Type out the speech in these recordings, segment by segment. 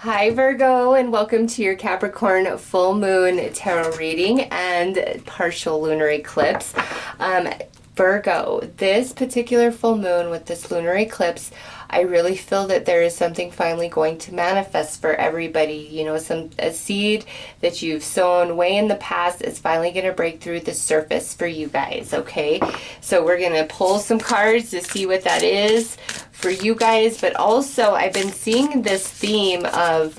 Hi Virgo, and welcome to your Capricorn full moon tarot reading and partial lunar eclipse. Virgo, this particular full moon with this lunar eclipse, I really feel that there is something finally going to manifest for everybody. You know, a seed that you've sown way in the past is finally going to break through the surface for you guys, okay? So we're going to pull some cards to see what that is for you guys, but also I've been seeing this theme of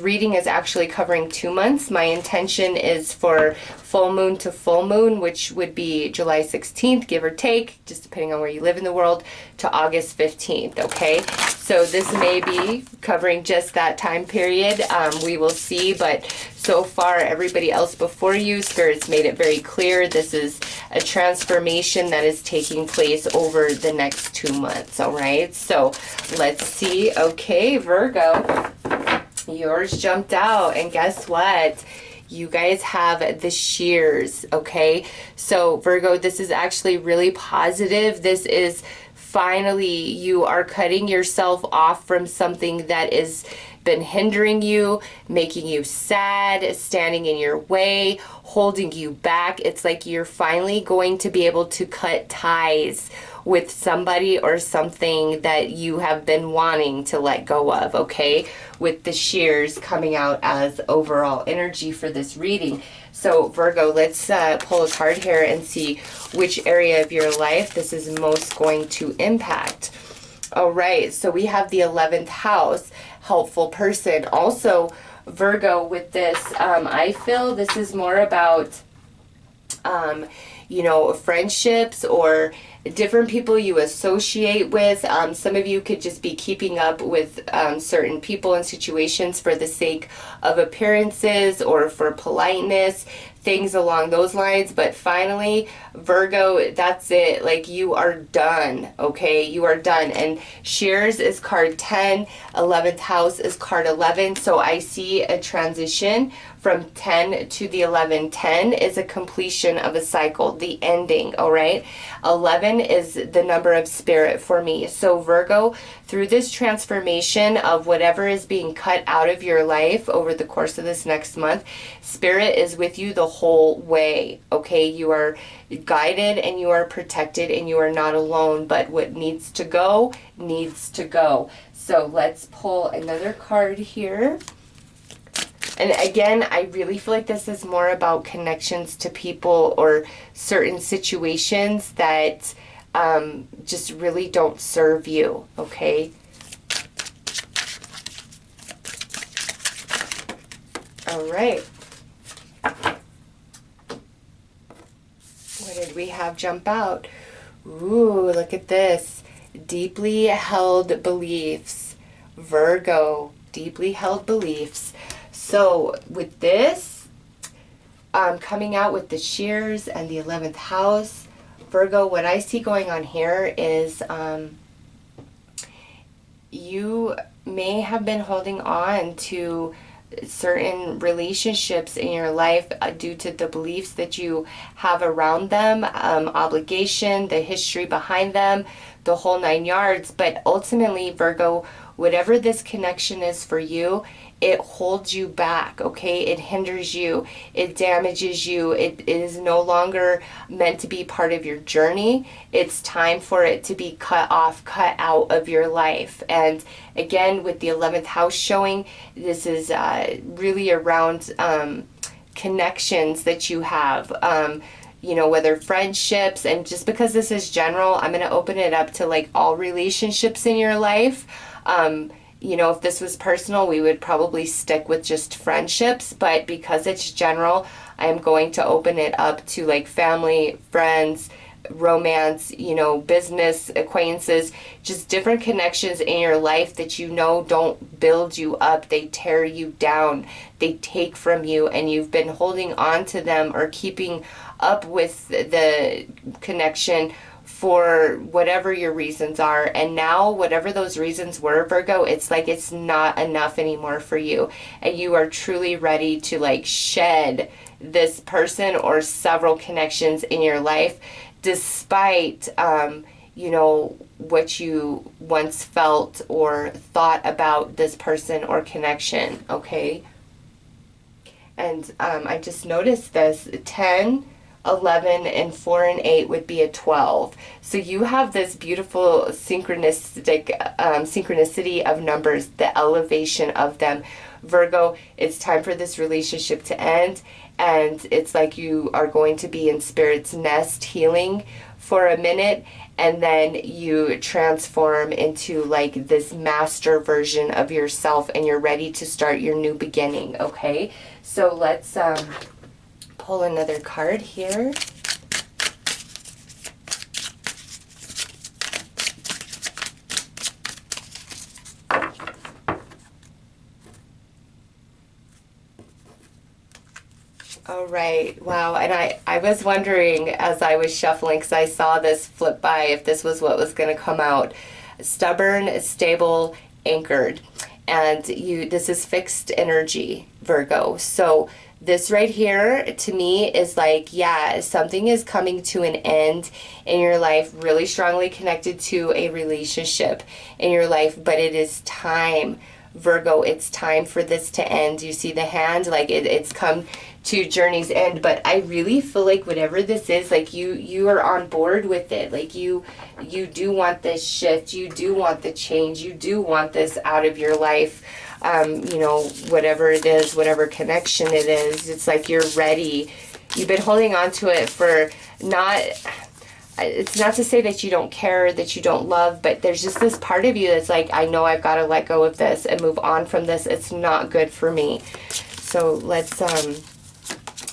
reading is actually covering 2 months. My intention is for full moon to full moon, which would be July 16th, give or take, just depending on where you live in the world, to August 15th, okay? So this may be covering just that time period. We will see, but so far, everybody else before you, Spirit's made it very clear this is a transformation that is taking place over the next 2 months, all right? So let's see. Okay, Virgo, yours jumped out, and guess what? You guys have the shears, okay? So Virgo, this is actually really positive. This is finally you are cutting yourself off from something that is been hindering you, making you sad, standing in your way, holding you back. It's like you're finally going to be able to cut ties with somebody or something that you have been wanting to let go of, okay? With the shears coming out as overall energy for this reading. So Virgo, let's pull a card here and see which area of your life this is most going to impact. All right, so we have the 11th house, helpful person. Also, Virgo, with this, I feel this is more about, you know, friendships or different people you associate with. Some of you could just be keeping up with certain people and situations for the sake of appearances or for politeness, things along those lines. But finally, Virgo, that's it. Like, you are done, okay? You are done. And shears is card 10, 11th house is card 11. So I see a transition from 10 to the 11. 10 is a completion of a cycle, the ending, all right? 11 is the number of spirit for me. So Virgo, through this transformation of whatever is being cut out of your life over the course of this next month, spirit is with you the whole way, okay? You are guided and you are protected and you are not alone, but what needs to go, needs to go. So let's pull another card here. And again, I really feel like this is more about connections to people or certain situations that just really don't serve you, okay? All right. What did we have jump out? Ooh, look at this. Deeply held beliefs. Virgo, deeply held beliefs. So with this, coming out with the shears and the 11th house, Virgo, what I see going on here is you may have been holding on to certain relationships in your life due to the beliefs that you have around them, obligation, the history behind them, the whole 9 yards. But ultimately, Virgo, whatever this connection is for you, it holds you back, okay? It hinders you. It damages you. It is no longer meant to be part of your journey. It's time for it to be cut off, cut out of your life. And again, with the 11th house showing, this is really around connections that you have. You know, whether friendships, and just because this is general, I'm going to open it up to like all relationships in your life. You know, if this was personal, we would probably stick with just friendships, but because it's general, I'm going to open it up to like family, friends, romance, you know, business, acquaintances, just different connections in your life that you know don't build you up. They tear you down. They take from you, and you've been holding on to them or keeping up with the connection for whatever your reasons are. And now, whatever those reasons were, Virgo, it's like it's not enough anymore for you. And you are truly ready to like shed this person or several connections in your life, despite, you know, what you once felt or thought about this person or connection, okay? And I just noticed this, 10, 11, and 4 and 8 would be a 12. So you have this beautiful synchronicity of numbers, the elevation of them. Virgo, it's time for this relationship to end, and it's like you are going to be in Spirit's nest healing for a minute, and then you transform into like this master version of yourself, and you're ready to start your new beginning, okay? So let's pull another card here. All right, wow, and I was wondering as I was shuffling, because I saw this flip by, if this was what was going to come out. Stubborn, stable, anchored. And this is fixed energy, Virgo. So this right here, to me, is like, yeah, something is coming to an end in your life, really strongly connected to a relationship in your life, but it is time, Virgo, it's time for this to end. You see the hand, like it's come to journey's end, but I really feel like whatever this is, like you are on board with it. Like you do want this shift, you do want the change, you do want this out of your life. You know, whatever it is, whatever connection it is, it's like you're ready. You've been holding on to it for it's not to say that you don't care, that you don't love, but there's just this part of you that's like, I know I've got to let go of this and move on from this. It's not good for me. So let's,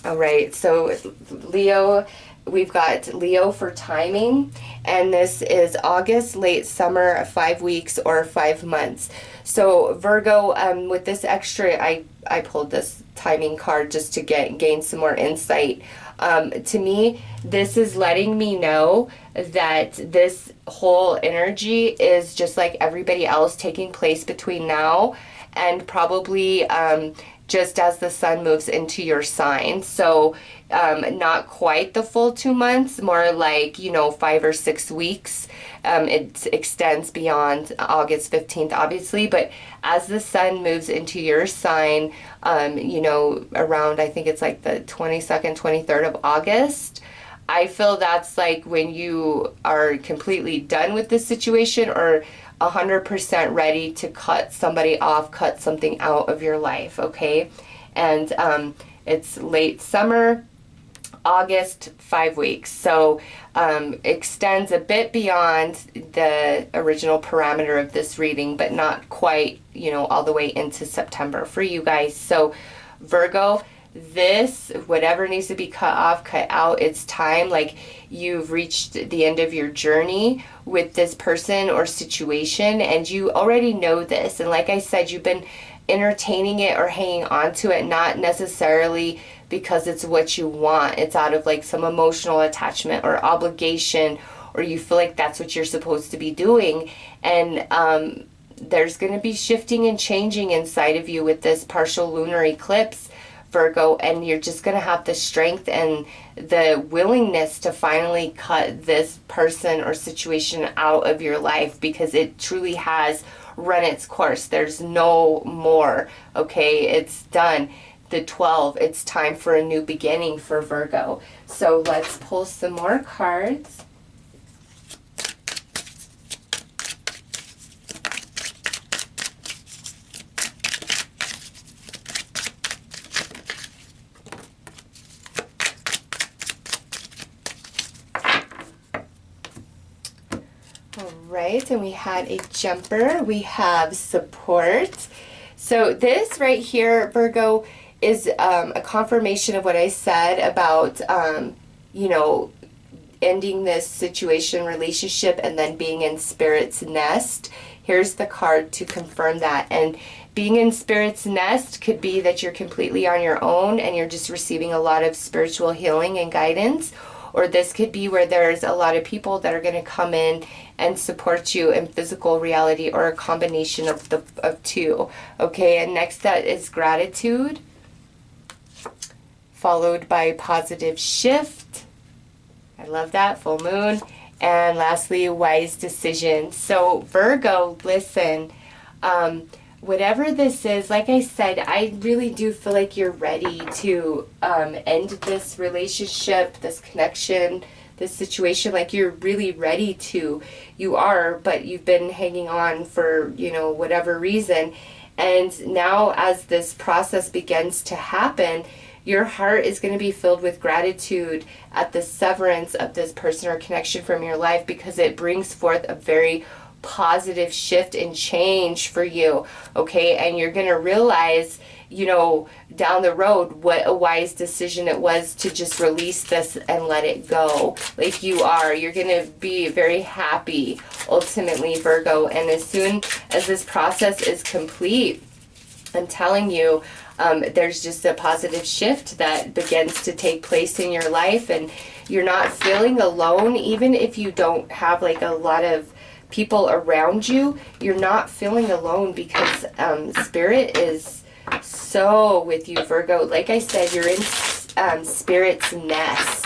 all right, so Leo, we've got Leo for timing, and this is August, late summer, 5 weeks or 5 months. So Virgo, with this extra, I pulled this timing card just to gain some more insight. To me, this is letting me know that this whole energy is just like everybody else taking place between now and probably just as the sun moves into your sign. So not quite the full 2 months, more like, 5 or 6 weeks. It extends beyond August 15th, obviously, but as the sun moves into your sign, around, I think it's like the 22nd, 23rd of August, I feel that's like when you are completely done with this situation or 100% ready to cut somebody off, cut something out of your life, okay? And it's late summer, August, 5 weeks. So extends a bit beyond the original parameter of this reading, but not quite, all the way into September for you guys. So Virgo, this, whatever needs to be cut off, cut out, it's time. Like you've reached the end of your journey with this person or situation, and you already know this. And like I said, you've been entertaining it or hanging on to it, not necessarily because it's what you want. It's out of like some emotional attachment or obligation, or you feel like that's what you're supposed to be doing. And there's going to be shifting and changing inside of you with this partial lunar eclipse, Virgo, and you're just going to have the strength and the willingness to finally cut this person or situation out of your life, because it truly has run its course. There's no more, okay? It's done. The 12, it's time for a new beginning for Virgo. So let's pull some more cards. Right, and we had a jumper, we have support. So this right here, Virgo, is a confirmation of what I said about, ending this situation, relationship, and then being in Spirit's nest. Here's the card to confirm that. And being in Spirit's nest could be that you're completely on your own and you're just receiving a lot of spiritual healing and guidance. Or this could be where there's a lot of people that are going to come in and support you in physical reality, or a combination of two. Okay, and next that is gratitude, followed by positive shift. I love that, full moon. And lastly, wise decisions. So Virgo, listen, whatever this is, like I said, I really do feel like you're ready to end this relationship, this connection, this situation. Like you're really ready to. You are, but you've been hanging on for, whatever reason. And now as this process begins to happen, your heart is going to be filled with gratitude at the severance of this person or connection from your life, because it brings forth a very positive shift and change for you, okay? And you're going to realize, down the road what a wise decision it was to just release this and let it go. Like you're going to be very happy ultimately, Virgo. And as soon as this process is complete, I'm telling you, there's just a positive shift that begins to take place in your life, and you're not feeling alone. Even if you don't have like a lot of people around you, you're not feeling alone, because Spirit is so with you, Virgo. Like I said, you're in Spirit's nest,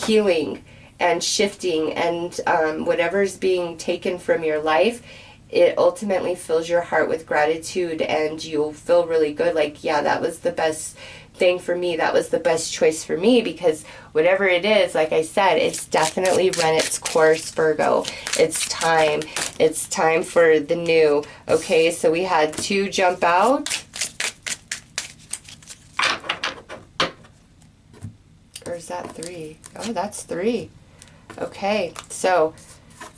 healing and shifting, and whatever's being taken from your life, it ultimately fills your heart with gratitude, and you'll feel really good. Like, yeah, that was the best thing for me. That was the best choice for me, because whatever it is, like I said, it's definitely run its course, Virgo. It's time. It's time for the new. Okay, so we had 2 jump out. Or is that 3? Oh, that's 3. Okay, so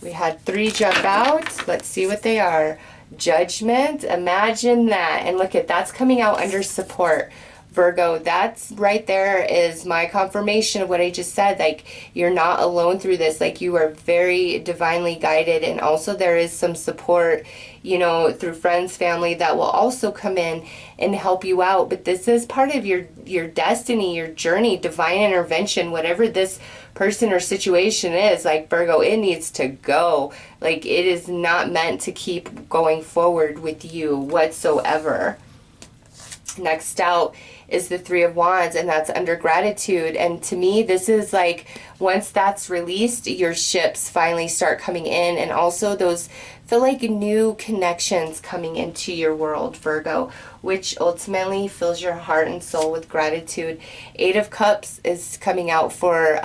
we had 3 jump out. Let's see what they are. Judgment. Imagine that. And look at that's coming out under support. Virgo, that's right there is my confirmation of what I just said. Like, you're not alone through this. Like, you are very divinely guided. And also there is some support, through friends, family that will also come in and help you out. But this is part of your destiny, your journey, divine intervention, whatever this person or situation is. Like, Virgo, it needs to go. Like, it is not meant to keep going forward with you whatsoever. Next out is the 3 of Wands, and that's under gratitude. And to me, this is like, once that's released, your ships finally start coming in, and also those feel like new connections coming into your world, Virgo, which ultimately fills your heart and soul with gratitude. 8 of Cups is coming out for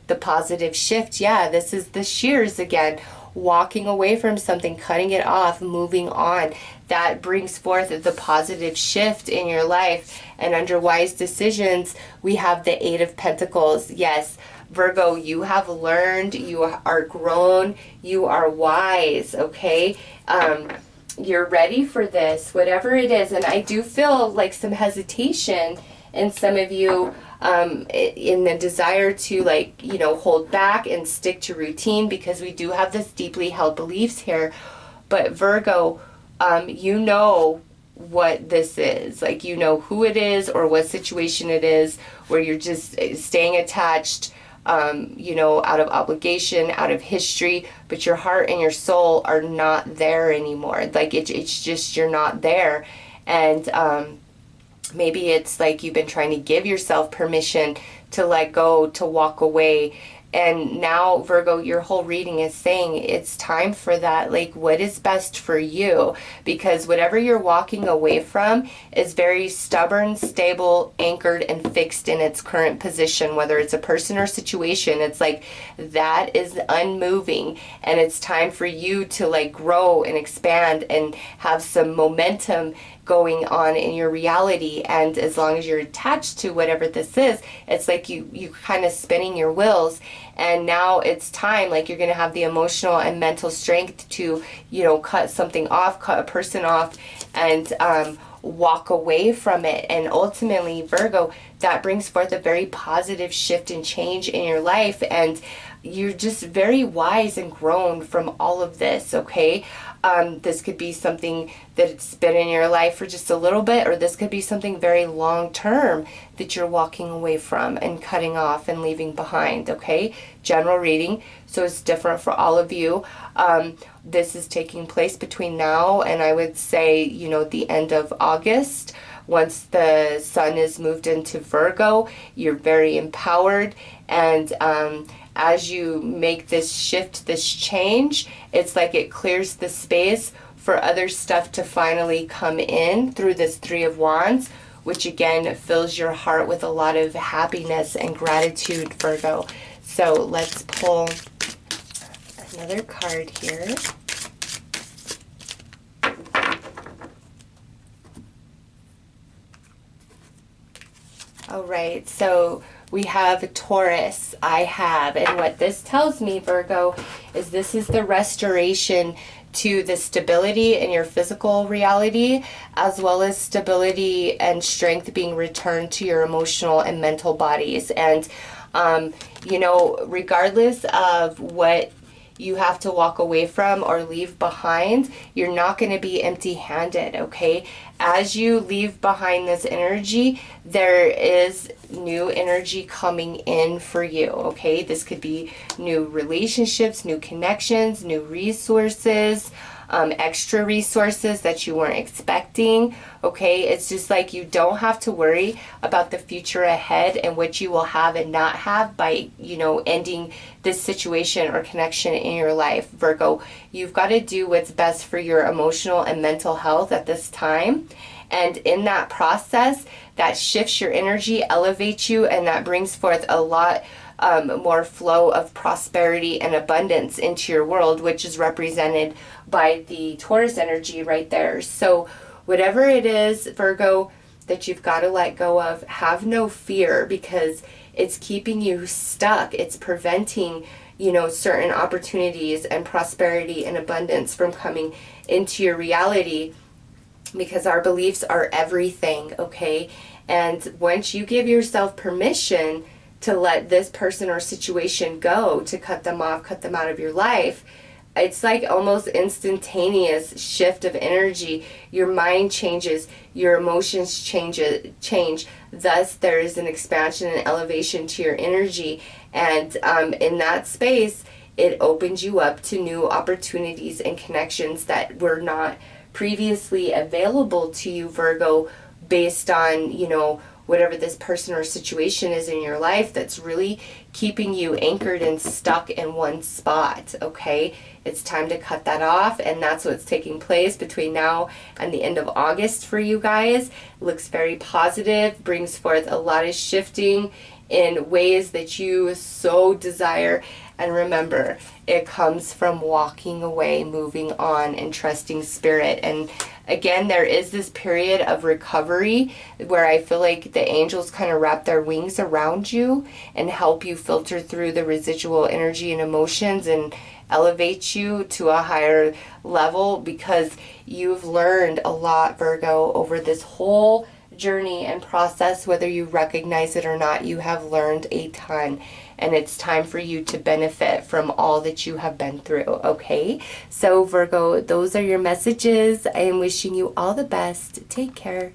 the positive shift. Yeah, this is the shears again. Walking away from something, cutting it off, moving on. That brings forth the positive shift in your life. And under wise decisions, we have the 8 of Pentacles. Yes, Virgo, you have learned, you are grown, you are wise, okay? You're ready for this, whatever it is. And I do feel like some hesitation in some of you, in the desire to hold back and stick to routine, because we do have this deeply held beliefs here. But Virgo, you know what this is. Like, you know who it is or what situation it is where you're just staying attached, out of obligation, out of history, but your heart and your soul are not there anymore. Like, it's just, you're not there. And maybe it's like you've been trying to give yourself permission to let go, to walk away. And now, Virgo, your whole reading is saying it's time for that. Like, what is best for you? Because whatever you're walking away from is very stubborn, stable, anchored, and fixed in its current position. Whether it's a person or situation, it's like that is unmoving. And it's time for you to grow and expand and have some momentum going on in your reality. And as long as you're attached to whatever this is, it's like you kind of spinning your wheels. And now it's time, like, you're going to have the emotional and mental strength to cut something off, cut a person off, and walk away from it. And ultimately, Virgo, that brings forth a very positive shift and change in your life, and you're just very wise and grown from all of this, okay? This could be something that's been in your life for just a little bit, or this could be something very long term that you're walking away from and cutting off and leaving behind, okay? General reading, so it's different for all of you. This is taking place between now and I would say, the end of August. Once the sun is moved into Virgo, you're very empowered, and as you make this shift, this change, it's like it clears the space for other stuff to finally come in through this Three of Wands, which again fills your heart with a lot of happiness and gratitude, Virgo. So let's pull another card here. All right, so we have Taurus, I have, and what this tells me, Virgo, is this is the restoration to the stability in your physical reality, as well as stability and strength being returned to your emotional and mental bodies. And, you know, regardless of what you have to walk away from or leave behind, you're not going to be empty-handed, okay? As you leave behind this energy, there is new energy coming in for you, okay? This could be new relationships, new connections, new resources, extra resources that you weren't expecting, okay? It's just like you don't have to worry about the future ahead and what you will have and not have by, you know, ending this situation or connection in your life, Virgo. You've got to do what's best for your emotional and mental health at this time. And in that process, that shifts your energy, elevates you, and that brings forth a lot more flow of prosperity and abundance into your world, which is represented by the Taurus energy right there. So whatever it is, Virgo, that you've got to let go of, have no fear, because it's keeping you stuck. It's preventing, you know, certain opportunities and prosperity and abundance from coming into your reality, because our beliefs are everything, okay? And once you give yourself permission to let this person or situation go, to cut them off, cut them out of your life, it's like almost instantaneous shift of energy. Your mind changes, your emotions change. Thus, there is an expansion and elevation to your energy. And in that space, it opens you up to new opportunities and connections that were not previously available to you, Virgo, based on, you know, whatever this person or situation is in your life that's really keeping you anchored and stuck in one spot, okay? It's time to cut that off, and that's what's taking place between now and the end of August for you guys. It looks very positive, brings forth a lot of shifting in ways that you so desire. And remember, it comes from walking away, moving on, and trusting spirit. And again, there is this period of recovery where I feel like the angels kind of wrap their wings around you and help you filter through the residual energy and emotions and elevate you to a higher level, because you've learned a lot, Virgo, over this whole journey and process. Whether you recognize it or not, you have learned a ton. And it's time for you to benefit from all that you have been through, okay? So Virgo, those are your messages. I am wishing you all the best. Take care.